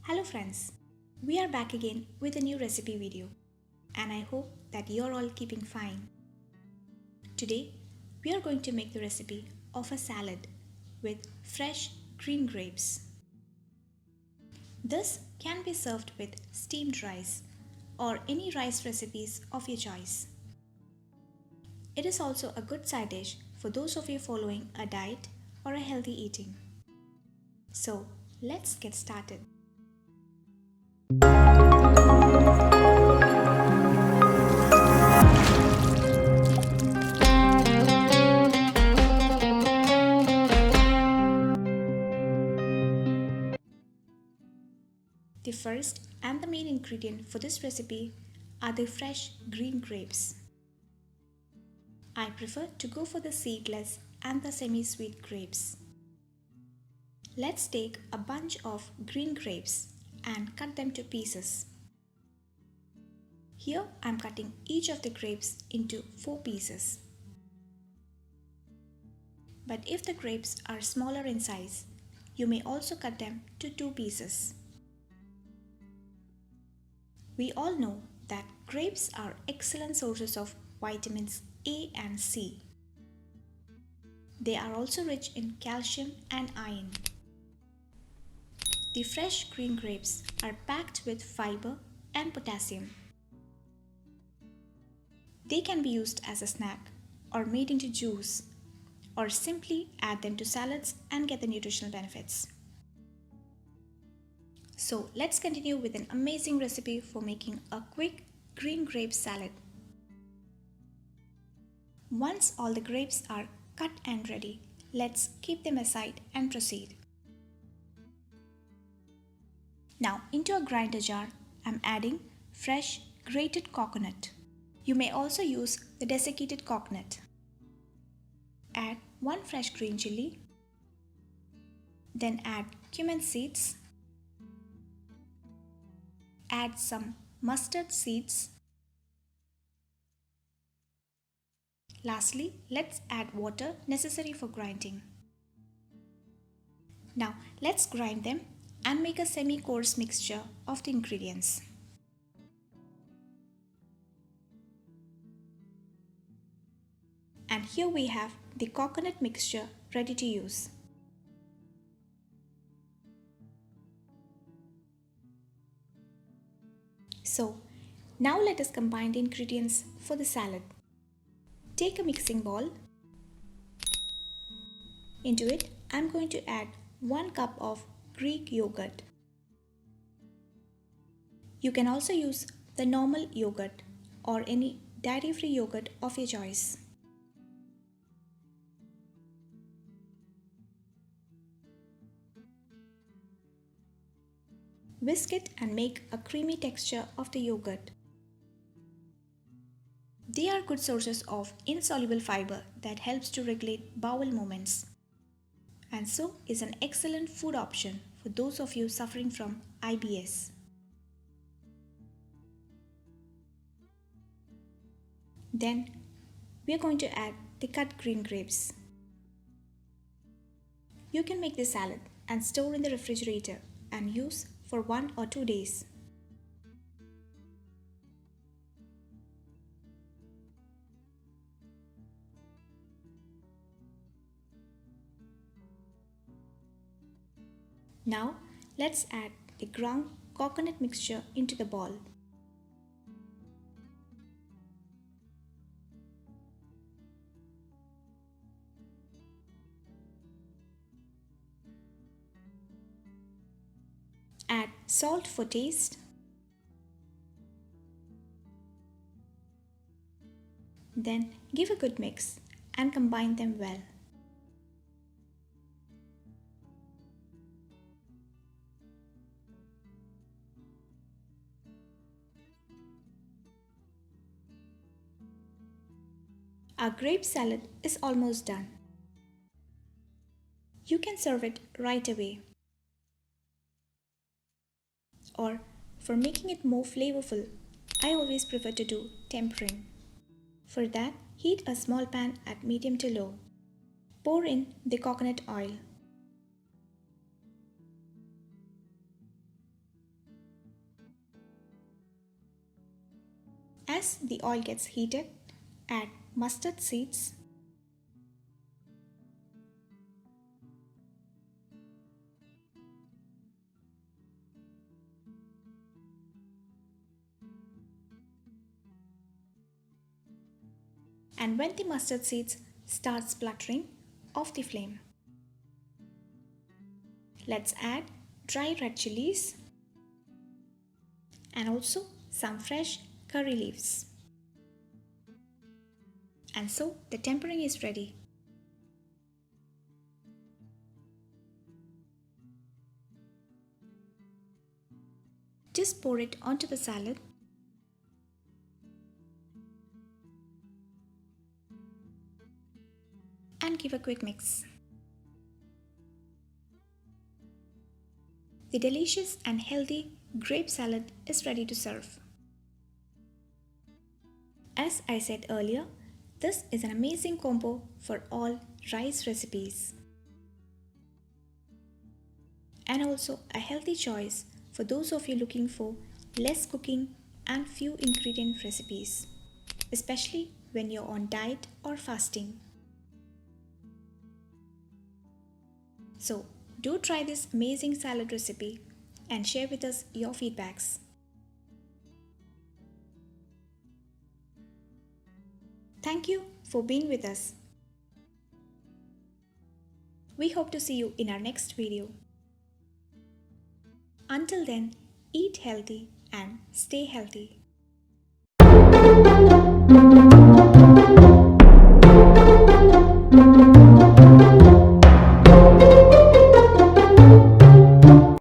Hello friends, we are back again with a new recipe video and I hope that you're all keeping fine. Today we are going to make the recipe of a salad with fresh green grapes. This can be served with steamed rice or any rice recipes of your choice. It is also a good side dish for those of you following a diet or a healthy eating. So let's get started. The first and the main ingredient for this recipe are the fresh green grapes. I prefer to go for the seedless and the semi-sweet grapes. Let's take a bunch of green grapes and cut them to pieces. Here I am cutting each of the grapes into 4 pieces. But if the grapes are smaller in size, you may also cut them to 2 pieces. We all know that grapes are excellent sources of vitamins A and C. They are also rich in calcium and iron. The fresh green grapes are packed with fiber and potassium. They can be used as a snack or made into juice or simply add them to salads and get the nutritional benefits. So let's continue with an amazing recipe for making a quick green grape salad. Once all the grapes are cut and ready, let's keep them aside and proceed. Now into a grinder jar, I'm adding fresh grated coconut. You may also use the desiccated coconut. Add 1 fresh green chilli. Then add cumin seeds. Add some mustard seeds. Lastly, let's add water necessary for grinding. Now let's grind them and make a semi-coarse mixture of the ingredients. And here we have the coconut mixture ready to use. So now let us combine the ingredients for the salad. Take a mixing bowl. Into it, I am going to add 1 cup of Greek yogurt. You can also use the normal yogurt or any dairy-free yogurt of your choice. Whisk it and make a creamy texture of the yogurt. They are good sources of insoluble fiber that helps to regulate bowel movements, and so is an excellent food option for those of you suffering from IBS. Then we are going to add the cut green grapes. You can make this salad and store in the refrigerator and use for 1 or 2 days. Now let's add the ground coconut mixture into the bowl. Add salt for taste. Then give a good mix and combine them well. Our grape salad is almost done. You can serve it right away. Or for making it more flavorful, I always prefer to do tempering. For that, heat a small pan at medium to low. Pour in the coconut oil. As the oil gets heated, add mustard seeds, and when the mustard seeds start spluttering, off the flame. Let's add dry red chilies and also some fresh curry leaves. And so the tempering is ready. Just pour it onto the salad and give a quick mix. The delicious and healthy grape salad is ready to serve. As I said earlier, this is an amazing combo for all rice recipes. And also a healthy choice for those of you looking for less cooking and few ingredient recipes, especially when you're on diet or fasting. So, do try this amazing salad recipe and share with us your feedbacks. Thank you for being with us. We hope to see you in our next video. Until then, eat healthy and stay healthy.